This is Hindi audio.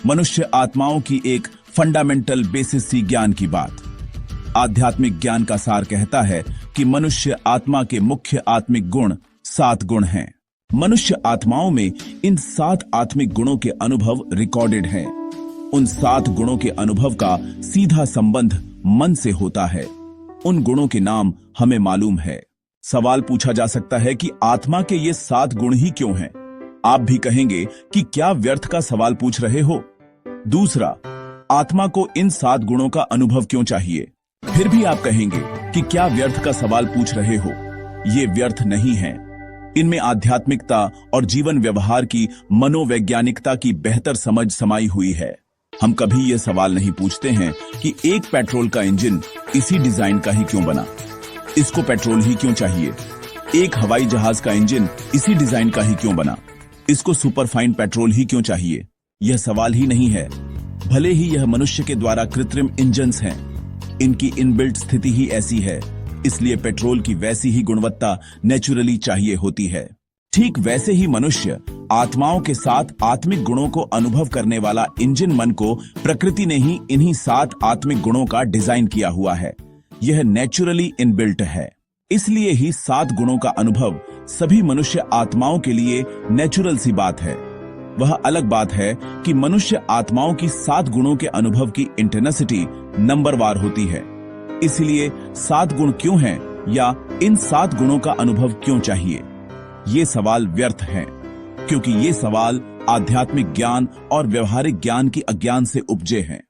मनुष्य आत्माओं की एक फंडामेंटल बेसिस सी ज्ञान की बात। आध्यात्मिक ज्ञान का सार कहता है कि मनुष्य आत्मा के मुख्य आत्मिक गुण 7 गुण हैं। मनुष्य आत्माओं में इन 7 आत्मिक गुणों के अनुभव रिकॉर्डेड हैं। उन 7 गुणों के अनुभव का सीधा संबंध मन से होता है। उन गुणों के नाम हमें मालूम है। सवाल पूछा जा सकता है कि आत्मा के ये 7 गुण ही क्यों हैं? आप भी कहेंगे कि क्या व्यर्थ का सवाल पूछ रहे हो? दूसरा, आत्मा को इन 7 गुणों का अनुभव क्यों चाहिए? फिर भी आप कहेंगे कि क्या व्यर्थ का सवाल पूछ रहे हो? ये व्यर्थ नहीं है। इनमें आध्यात्मिकता और जीवन व्यवहार की मनोवैज्ञानिकता की बेहतर समझ समाई हुई है। हम कभी ये सवाल नहीं पूछते हैं कि एक पेट्रोल का इंजन इसी डिजाइन का ही क्यों बना, इसको पेट्रोल ही क्यों चाहिए। एक हवाई जहाज का इंजन इसी डिजाइन का ही क्यों बना, इसको सुपरफाइन पेट्रोल ही क्यों चाहिए। यह सवाल ही नहीं है। भले ही यह मनुष्य के द्वारा कृत्रिम इंजन्स हैं, इनकी इनबिल्ट स्थिति ही ऐसी है, इसलिए पेट्रोल की वैसी ही गुणवत्ता नेचुरली चाहिए होती है। ठीक वैसे ही मनुष्य आत्माओं के 7 आत्मिक गुणों को अनुभव करने वाला इंजन मन को प्रकृति ने ही इन्हीं 7 आत्मिक गुणों का डिजाइन किया हुआ है। यह नेचुरली इनबिल्ट है। इसलिए ही 7 गुणों का अनुभव सभी मनुष्य आत्माओं के लिए नेचुरल सी बात है। वह अलग बात है कि मनुष्य आत्माओं की 7 गुणों के अनुभव की इंटेंसिटी नंबरवार होती है। इसलिए 7 गुण क्यों हैं या इन 7 गुणों का अनुभव क्यों चाहिए, ये सवाल व्यर्थ हैं, क्योंकि ये सवाल आध्यात्मिक ज्ञान और व्यवहारिक ज्ञान की अज्ञान से उपजे हैं।